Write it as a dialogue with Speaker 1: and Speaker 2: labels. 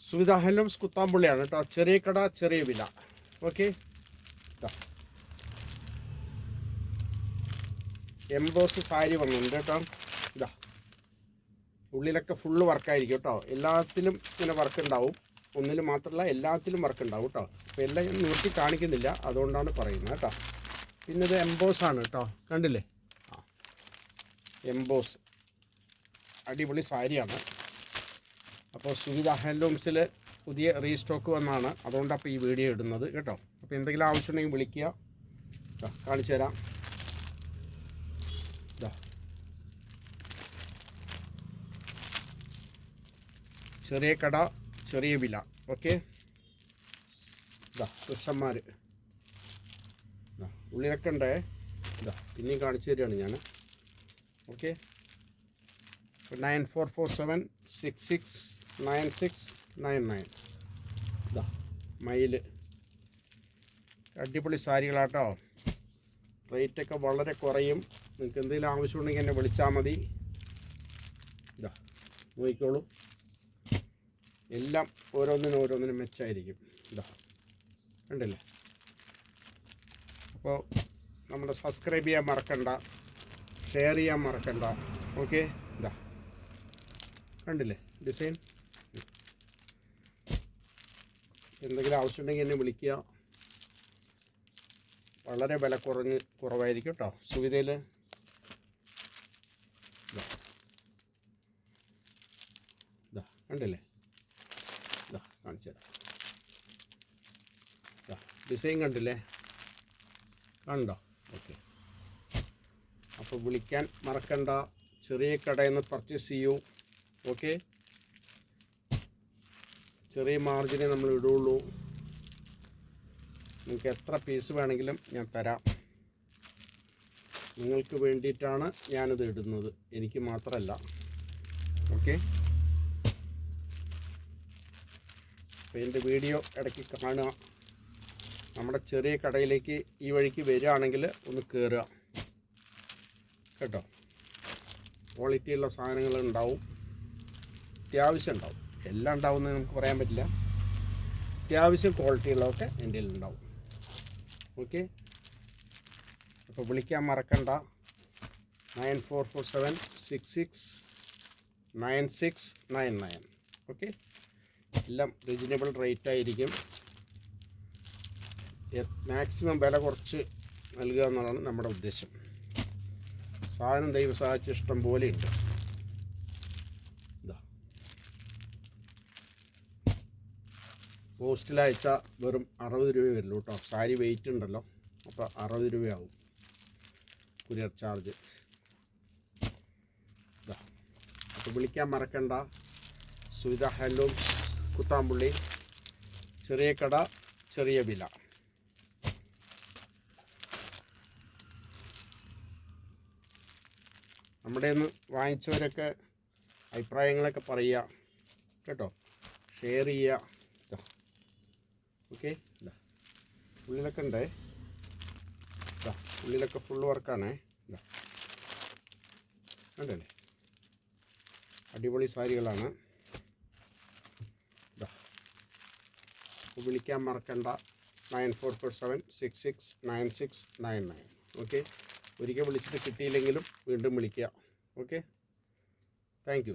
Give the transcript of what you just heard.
Speaker 1: Suvidha handlooms കുത്താമ്പുള്ളിയാണ് കേട്ടോ. ചെറിയ കട ചെറിയ വില. ഓക്കെ, എംബോസ് സാരി വന്നിട്ടുണ്ട് കേട്ടോ. ഇതാ ഉള്ളിലൊക്കെ ഫുള്ള് വർക്കായിരിക്കും കേട്ടോ. എല്ലാത്തിലും ഇങ്ങനെ വർക്ക് ഉണ്ടാവും, ഒന്നിലും മാത്രമല്ല എല്ലാത്തിലും വർക്ക് ഉണ്ടാവും കേട്ടോ. അപ്പോൾ എല്ലാം ഞാൻ നിർത്തി കാണിക്കുന്നില്ല, അതുകൊണ്ടാണ് പറയുന്നത് കേട്ടോ. പിന്നെ ഇത് എംബോസാണ് കേട്ടോ, കണ്ടില്ലേ? എംബോസ് അടിപൊളി സാരിയാണ്. അപ്പോൾ സുവിധ ഹാൻഡ്ലൂംസിൽ പുതിയ റീസ്റ്റോക്ക് വന്നാണ്, അതുകൊണ്ടാണ് അപ്പോൾ ഈ വീഡിയോ ഇടുന്നത് കേട്ടോ. അപ്പോൾ എന്തെങ്കിലും ആവശ്യമുണ്ടെങ്കിൽ വിളിക്കുക, കാണിച്ചു തരാം. ചെറിയ കട ചെറിയ വില. ഓക്കെ, പുരുഷന്മാർ ഉള്ളിലൊക്കെ ഉണ്ടേ. പിന്നെയും കാണിച്ചു തരികയാണ് ഞാൻ. ഓക്കെ, 9447669699. മയിൽ അടിപൊളി സാരികളാട്ടോ. റേറ്റൊക്കെ വളരെ കുറയും. നിങ്ങൾക്ക് എന്തെങ്കിലും ആവശ്യമുണ്ടെങ്കിൽ എന്നെ വിളിച്ചാൽ മതി. നോക്കിക്കോളൂ, എല്ലാം ഓരോന്നിനും മെച്ചമായിരിക്കും. കണ്ടില്ലേ? അപ്പോൾ നമ്മുടെ സബ്സ്ക്രൈബ് ചെയ്യാൻ മറക്കണ്ട, ഷെയർ ചെയ്യാൻ മറക്കണ്ട. ഓക്കെ, കണ്ടില്ലേ ഡിസൈൻ? എന്തെങ്കിലും ആവശ്യമുണ്ടെങ്കിൽ എന്നെ വിളിക്കുക. വളരെ വില കുറവായിരിക്കും കേട്ടോ സുവിധയിൽ. കണ്ടില്ലേ? കാണിച്ചു തരാം. ഡിസൈൻ കണ്ടില്ലേ? കണ്ടോ? ഓക്കെ, അപ്പോൾ വിളിക്കാൻ മറക്കണ്ട. ചെറിയ കടയിൽ നിന്ന് പർച്ചേസ് ചെയ്യൂ. ഓക്കെ, ചെറിയ മാർജിനെ നമ്മൾ ഇടുള്ളൂ. നിങ്ങൾക്ക് എത്ര പീസ് വേണമെങ്കിലും ഞാൻ തരാം. നിങ്ങൾക്ക് വേണ്ടിയിട്ടാണ് ഞാനിത് ഇടുന്നത്, എനിക്ക് മാത്രമല്ല. ഓക്കെ, അപ്പോൾ എൻ്റെ വീഡിയോ ഇടയ്ക്ക് കാണുക. നമ്മുടെ ചെറിയ കടയിലേക്ക് ഈ വഴിക്ക് വരികയാണെങ്കിൽ ഒന്ന് കയറുക കേട്ടോ. ക്വാളിറ്റിയുള്ള സാധനങ്ങൾ ഉണ്ടാവും, അത്യാവശ്യം ഉണ്ടാവും. എല്ലാം ഉണ്ടാവുമെന്ന് നമുക്ക് പറയാൻ പറ്റില്ല. അത്യാവശ്യം ക്വാളിറ്റിയുള്ളതൊക്കെ എൻ്റെ ഉണ്ടാവും. ഓക്കെ, അപ്പോൾ വിളിക്കാൻ മറക്കണ്ട. 9447669699. ഓക്കെ, എല്ലാം റീസണബിൾ റേറ്റ് ആയിരിക്കും. മാക്സിമം വില കുറച്ച് നൽകുക എന്നുള്ളതാണ് നമ്മുടെ ഉദ്ദേശം. സാധനം ദൈവം സഹായിച്ച് ഇഷ്ടം പോലെ ഉണ്ട്. പോസ്റ്റിൽ അയച്ചാൽ വെറും 60 രൂപ വരുള്ളൂ കേട്ടോ. സാരി വെയിറ്റ് ഉണ്ടല്ലോ, അപ്പോൾ 60 രൂപയാവും കൊറിയർ ചാർജ്. അപ്പോൾ വിളിക്കാൻ മറക്കണ്ട. സുവിധ ഹാൻഡ്ലൂംസ് കുത്താമ്പുള്ളി, ചെറിയ കട ചെറിയ വില. നമ്മുടെ നിന്ന് വാങ്ങിച്ചവരൊക്കെ അഭിപ്രായങ്ങളൊക്കെ പറയുക കേട്ടോ, ഷെയർ ചെയ്യുക. ഓക്കെ, ഉള്ളിലൊക്കെ ഉണ്ടേ. ഉള്ളിലൊക്കെ ഫുൾ വർക്കാണേ. കണ്ടല്ലേ? അടിപൊളി സാരികളാണ്. വിളിക്കാൻ മറക്കണ്ട. 9447669699. ഓക്കെ, ഒരിക്കൽ വിളിച്ചിട്ട് കിട്ടിയില്ലെങ്കിലും വീണ്ടും വിളിക്കുക. Okay, thank you.